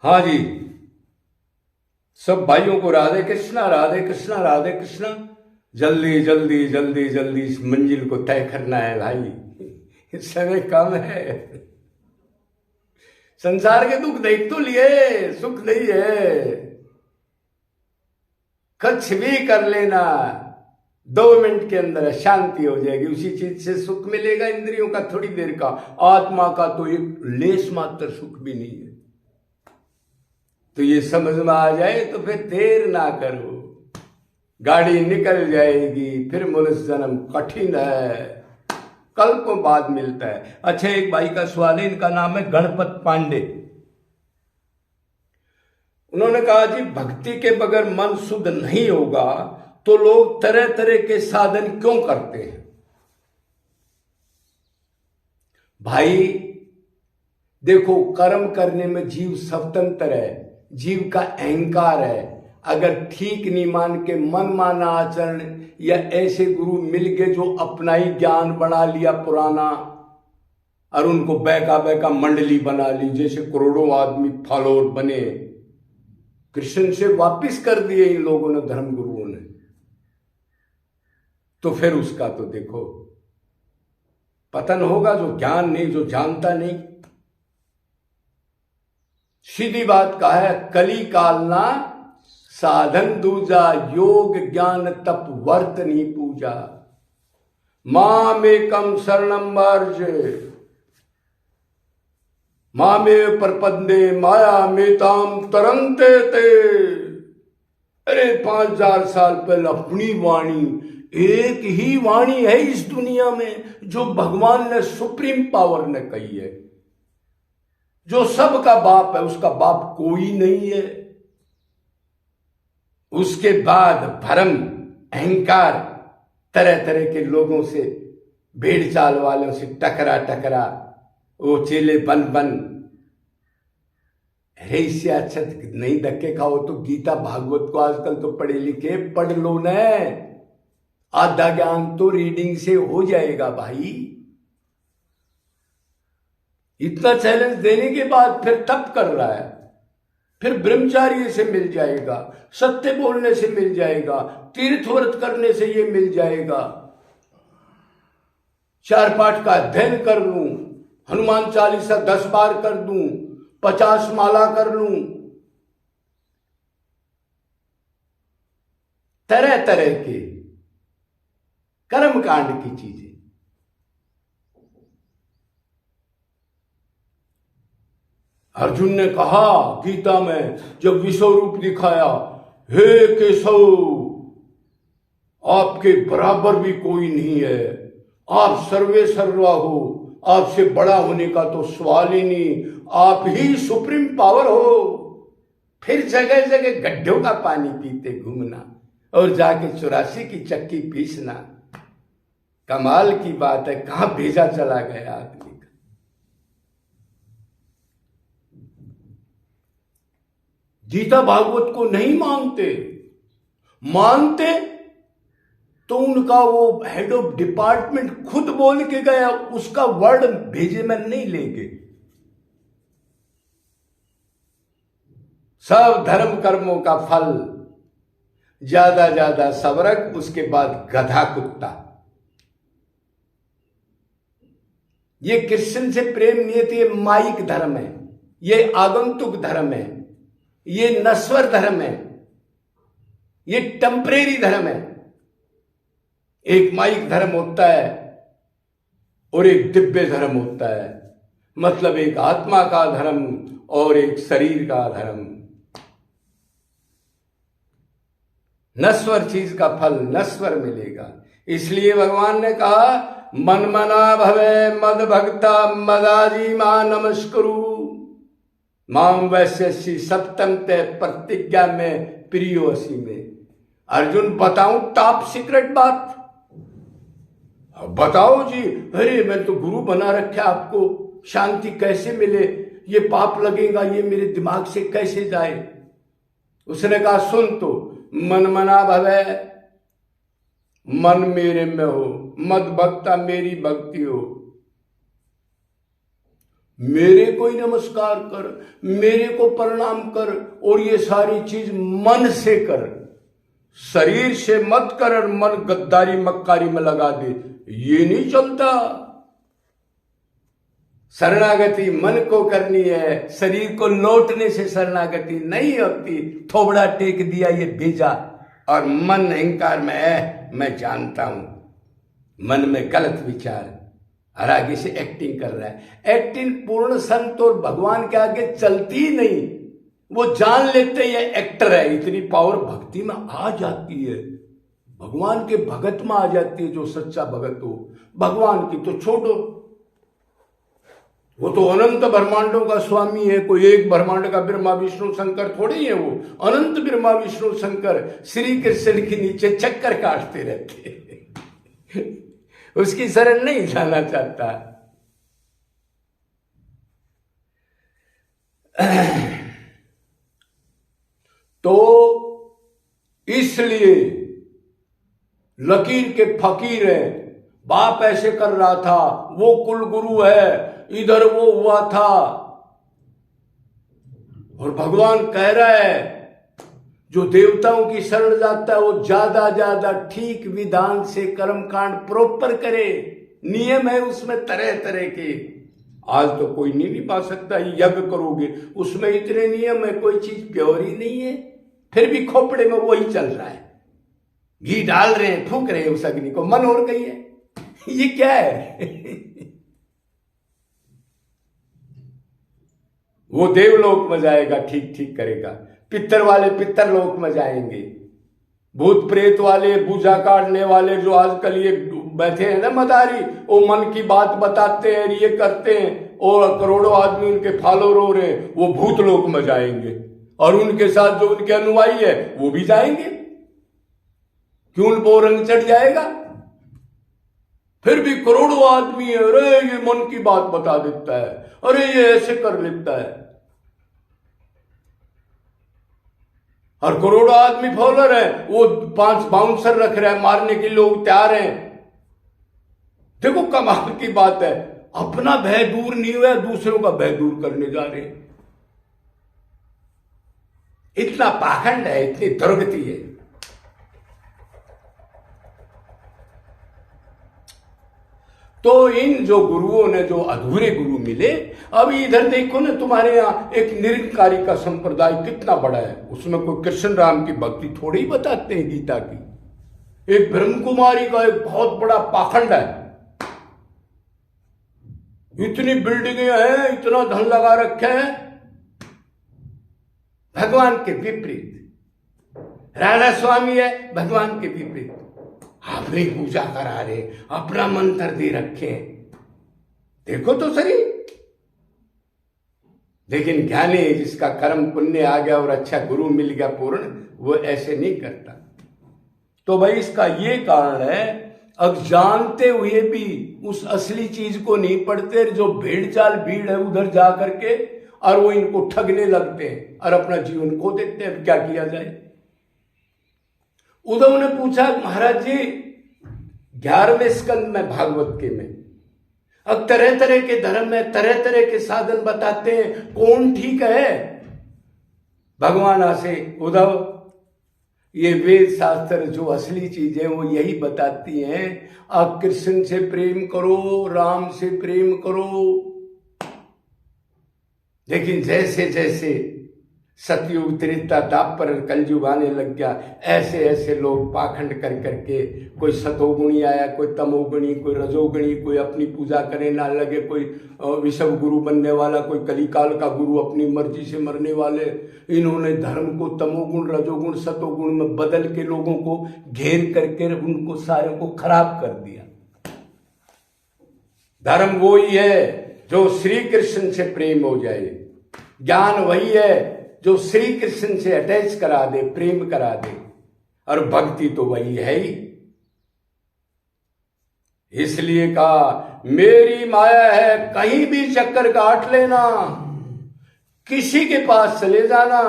हाँ जी, सब भाइयों को राधे कृष्णा राधे कृष्णा राधे कृष्णा। जल्दी जल्दी जल्दी जल्दी इस मंजिल को तय करना है भाई, समय कम है। संसार के दुख देख तो लिए, सुख नहीं है। कुछ भी कर लेना, 2 मिनट के अंदर शांति हो जाएगी। उसी चीज से सुख मिलेगा, इंद्रियों का थोड़ी देर का, आत्मा का तो एक लेस मात्र सुख भी नहीं है। तो ये समझ में आ जाए तो फिर देर ना करो, गाड़ी निकल जाएगी। फिर मनुष्य जन्म कठिन है, कल्पों बाद मिलता है। अच्छा, एक भाई का सवाल है, इनका नाम है गणपत पांडे। उन्होंने कहा जी, भक्ति के बगैर मन शुद्ध नहीं होगा तो लोग तरह तरह के साधन क्यों करते हैं? भाई देखो, कर्म करने में जीव स्वतंत्र है, जीव का अहंकार है। अगर ठीक नहीं मान के मन माना आचरण, या ऐसे गुरु मिल गए जो अपना ही ज्ञान बना लिया पुराना और उनको बैका बैका मंडली बना ली, जैसे करोड़ों आदमी फॉलोअर बने, कृष्ण से वापिस कर दिए इन लोगों ने, धर्म गुरुओं ने, तो फिर उसका तो देखो पतन होगा। जो ज्ञान नहीं, जो जानता नहीं। सीधी बात कहा है, कली कालना साधन दूजा, योग ज्ञान तप वर्त नहीं पूजा। मामेकम शरणम वर्ज, मामे प्रपन्ने माया मेताम तरंते ते। अरे 5000 साल पहले अपनी वाणी, एक ही वाणी है इस दुनिया में जो भगवान ने, सुप्रीम पावर ने कही है, जो सबका बाप है, उसका बाप कोई नहीं है। उसके बाद भ्रम, अहंकार, तरह तरह के लोगों से, भेड़ चाल वालों से टकरा टकरा वो चेले बन बन। अरे इससे अच्छा नहीं धक्के खाओ तो गीता भागवत को आजकल तो पढ़े लिखे पढ़ लो न, आधा ज्ञान तो रीडिंग से हो जाएगा भाई। इतना चैलेंज देने के बाद फिर तप कर रहा है, फिर ब्रह्मचार्य से मिल जाएगा, सत्य बोलने से मिल जाएगा, तीर्थ व्रत करने से ये मिल जाएगा, 4 पाठ का अध्ययन कर लूं, हनुमान चालीसा 10 बार कर दूं, 50 माला कर लूं, तरह तरह के कर्म कांड की चीजें। अर्जुन ने कहा गीता में, जब विश्व रूप दिखाया, हे केशव, आपके बराबर भी कोई नहीं है, आप सर्वे सर्वा हो, आपसे बड़ा होने का तो सवाल ही नहीं, आप ही सुप्रीम पावर हो। फिर जगह जगह गड्ढों का पानी पीते घूमना और जाके 84 की चक्की पीसना, कमाल की बात है, कहां भेजा चला गया आदमी का। गीता भागवत को नहीं मानते तो उनका वो हेड ऑफ डिपार्टमेंट खुद बोल के गया, उसका वर्ड भेजे में नहीं लेंगे। सब धर्म कर्मों का फल, ज्यादा सवरक, उसके बाद गधा कुत्ता। ये कृष्ण से प्रेम नहीं है, ये माइक धर्म है, ये आगंतुक धर्म है, ये नश्वर धर्म है, ये टेम्परेरी धर्म है। एक माइक धर्म होता है और एक दिव्य धर्म होता है, मतलब एक आत्मा का धर्म और एक शरीर का धर्म। नश्वर चीज का फल नश्वर मिलेगा। इसलिए भगवान ने कहा, मन मना भवे मद भक्ता मदाजी मां नमस्कुरु, मां वैश्यसी सप्तम ते प्रतिज्ञा में प्रियोसी में। अर्जुन बताऊं टॉप सीक्रेट बात? बताओ जी। अरे मैं तो गुरु बना रखा, आपको शांति कैसे मिले, ये पाप लगेगा, ये मेरे दिमाग से कैसे जाए? उसने कहा सुन, तो मन मना भवे, मन मेरे में हो, मद भक्ता मेरी भक्ति हो, मेरे को ही नमस्कार कर, मेरे को प्रणाम कर, और ये सारी चीज मन से कर, शरीर से मत कर और मन गद्दारी मक्कारी में लगा दे, ये नहीं चलता। शरणागति मन को करनी है, शरीर को लौटने से शरणागति नहीं होती। थोबड़ा टेक दिया ये भेजा, और मन अहंकार में है मैं जानता हूं, मन में गलत विचार और आगे से एक्टिंग कर रहा है। एक्टिंग पूर्ण संत और भगवान के आगे चलती ही नहीं, वो जान लेते ये एक्टर है। इतनी पावर भक्ति में आ जाती है, भगवान के भगत में आ जाती है। जो सच्चा भगत हो, भगवान की तो छोड़ो, वो तो अनंत ब्रह्मांडों का स्वामी है। कोई एक ब्रह्मांड का ब्रह्मा विष्णु शंकर थोड़े ही है, वो अनंत ब्रह्मा विष्णु शंकर श्री कृष्ण के नीचे चक्कर काटते रहते उसकी शरण नहीं जाना चाहता। तो इसलिए लकीर के फकीर है, बाप ऐसे कर रहा था, वो कुल गुरु है, इधर वो हुआ था, और भगवान कह रहा है जो देवताओं की शरण जाता है वो ज्यादा ठीक विधान से कर्म कांड प्रॉपर करे। नियम है उसमें तरह तरह के, आज तो कोई नहीं पा सकता। यज्ञ करोगे उसमें इतने नियम है, कोई चीज प्योर ही नहीं है, फिर भी खोपड़े में वही चल रहा है, घी डाल रहे हैं, फूंक रहे हैं उस अग्नि को, मन और कहीं है। ये क्या है? वो देवलोक में जाएगा, ठीक करेगा, पितर वाले पितर लोक में जाएंगे, भूत प्रेत वाले, पूजा काटने वाले जो आजकल ये बैठे हैं ना मदारी, वो मन की बात बताते हैं, ये करते हैं, और करोड़ों आदमी उनके फॉलोअर हो रहे हैं, वो भूत लोक में जाएंगे, और उनके साथ जो उनके अनुयायी है वो भी जाएंगे। क्यों वो रंग चढ़ जाएगा? फिर भी करोड़ों आदमी है, अरे ये मन की बात बता देता है, अरे ये ऐसे कर लेता है, और करोड़ों आदमी फॉलोअर है, वो 5 बाउंसर रख रहे हैं, मारने के लोग तैयार हैं। देखो कमाल की बात है, अपना भय दूर नहीं हुआ, दूसरों का भय दूर करने जा रहे हैं। इतना पाखंड है, इतनी दुर्गति है। तो इन जो गुरुओं ने, जो अधूरे गुरु मिले, अभी इधर देखो ना, तुम्हारे यहाँ एक निरंकारी का संप्रदाय कितना बड़ा है, उसमें कोई कृष्ण राम की भक्ति थोड़ी ही बताते हैं गीता की। एक ब्रह्म कुमारी का एक बहुत बड़ा पाखंड है, इतनी बिल्डिंगें हैं, इतना धन लगा रखे हैं, भगवान के विपरीत। राधा स्वामी है, भगवान के विपरीत, अपनी पूजा करा रहे, अपना मंत्र दे रखे, देखो तो सही। लेकिन ज्ञानी जिसका कर्म पुण्य आ गया और अच्छा गुरु मिल गया पूर्ण, वो ऐसे नहीं करता। तो भाई इसका ये कारण है, अब जानते हुए भी उस असली चीज को नहीं पढ़ते, जो भेड़ चाल भीड़ है उधर जा करके, और वो इनको ठगने लगते हैं और अपना जीवन खो देते हैं। क्या किया जाए? उद्धव ने पूछा, महाराज जी 11वें स्कंद में भागवत के में अब तरह तरह के धर्म में तरह तरह के साधन बताते हैं, कौन ठीक है? भगवान आसे, उद्धव ये वेद शास्त्र जो असली चीजें वो यही बताती हैं, आप कृष्ण से प्रेम करो, राम से प्रेम करो। लेकिन जैसे जैसे सतयुग, त्रेता, द्वापर, कलयुग आने लग गया, ऐसे ऐसे लोग पाखंड कर करके, कोई सतोगुणी आया, कोई तमोगुणी, कोई रजोगुणी, कोई अपनी पूजा करने ना लगे, कोई विषव गुरु बनने वाला, कोई कलिकाल का गुरु, अपनी मर्जी से मरने वाले। इन्होंने धर्म को तमोगुण, रजोगुण, सतोगुण में बदल के लोगों को घेर करके उनको सारे को खराब कर दिया। धर्म वो ही है जो श्री कृष्ण से प्रेम हो जाए, ज्ञान वही है जो श्री कृष्ण से अटैच करा दे, प्रेम करा दे, और भक्ति तो वही है ही। इसलिए कहा, मेरी माया है, कहीं भी चक्कर काट लेना, किसी के पास चले जाना,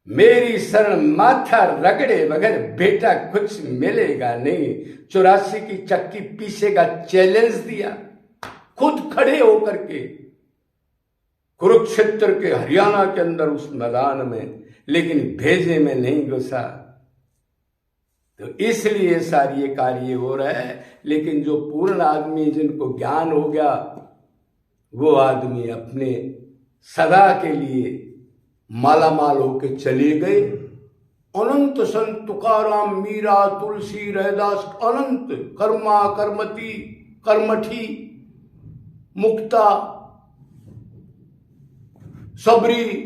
मेरी शरण माथा रगड़े बगैर बेटा कुछ मिलेगा नहीं। 84 की चक्की पीछे का चैलेंज दिया, खुद खड़े होकर के कुरुक्षेत्र के हरियाणा के अंदर उस मैदान में, लेकिन भेजे में नहीं घुसा। तो इसलिए सारी ये कार्य हो रहा है। लेकिन जो पूर्ण आदमी, जिनको ज्ञान हो गया, वो आदमी अपने सदा के लिए मालामाल होके चले गए। अनंत संत तुकाराम, मीरा, तुलसी, रैदास, अनंत कर्मा, कर्मती, कर्मठी, मुक्ता, सबरी,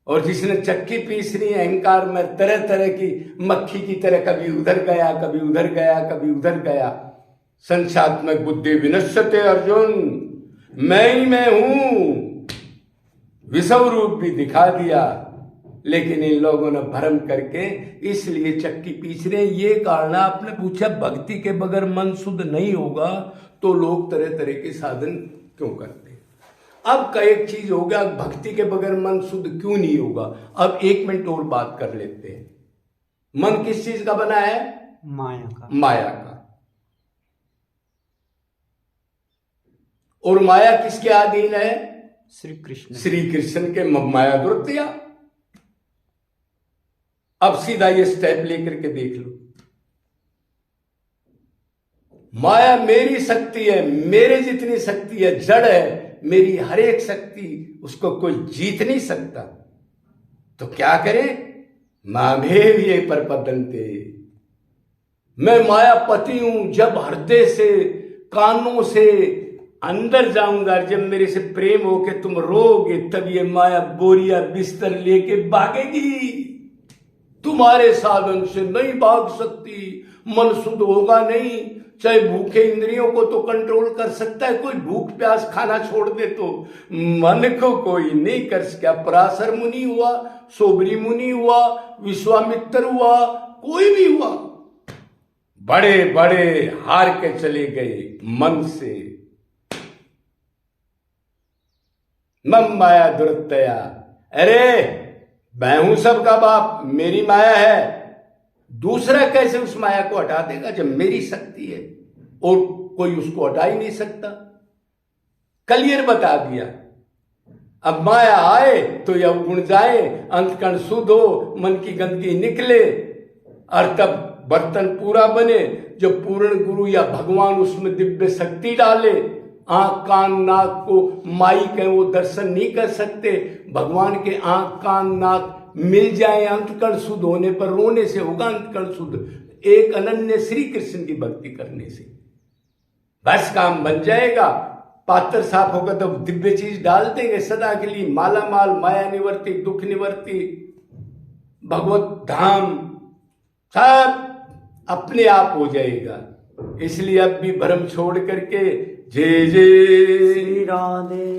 और जिसने चक्की पीसनी अहंकार में तरह तरह की मक्खी की तरह, कभी उधर गया, कभी उधर गया, कभी उधर गया। संख्यात्मक बुद्धि विनश्यते अर्जुन, मैं ही मैं हूं, विषव रूप भी दिखा दिया। लेकिन इन लोगों ने भ्रम करके इसलिए चक्की पीस रहे। ये कारण आपने पूछा भक्ति के बगैर मन शुद्ध नहीं होगा तो लोग तरह तरह के साधन क्यों करते। अब का एक चीज हो गया, भक्ति के बगैर मन शुद्ध क्यों नहीं होगा। अब 1 मिनट और बात कर लेते हैं। मन किस चीज का बना है? माया का। माया का। और माया किसके अधीन है? श्री कृष्ण। श्री कृष्ण के। माया दुर्त्या। अब सीधा ये स्टेप लेकर के देख लो। माया मेरी शक्ति है, मेरे जितनी शक्ति है, जड़ है, मेरी हर एक शक्ति, उसको कोई जीत नहीं सकता। तो क्या करे? मामेव ये प्रपद्यन्ते, मैं मायापति हूं। जब हृदय से, कानों से अंदर जाऊंगा, जब मेरे से प्रेम होके तुम रोगे, तब ये माया बोरिया बिस्तर लेके भागेगी। तुम्हारे साधन से नहीं भाग सकती। मन शुद्ध होगा नहीं। चाहे भूखे इंद्रियों को तो कंट्रोल कर सकता है कोई, भूख प्यास खाना छोड़ दे, तो मन को कोई नहीं कर सका। पराशर मुनि हुआ, सोबरी मुनि हुआ, विश्वामित्र हुआ, कोई भी हुआ, बड़े बड़े हार के चले गए मन से। मम माया दुरत्या, अरे मैं हूं सबका बाप, मेरी माया है। दूसरा कैसे उस माया को हटा देगा जब मेरी शक्ति है और कोई उसको हटा ही नहीं सकता। क्लियर बता दिया। अब माया आए तो यह गुण जाए, अंतकण शुद्ध हो, मन की गंदगी निकले, और तब बर्तन पूरा बने। जब पूर्ण गुरु या भगवान उसमें दिव्य शक्ति डाले, आंख कान नाक को माइक है, वो दर्शन नहीं कर सकते। भगवान के आंख कान नाक मिल जाए अंतकण शुद्ध होने पर, रोने से होगा अंतकण शुद्ध, एक अनन्य श्री कृष्ण की भक्ति करने से बस काम बन जाएगा। पात्र साफ होगा तो दिव्य चीज डाल देंगे सदा के लिए, माला माल, माया निवर्ती, दुख निवर्ती, भगवत धाम, सब अपने आप हो जाएगा। इसलिए अब भी भ्रम छोड़ करके जय जय श्री राधे।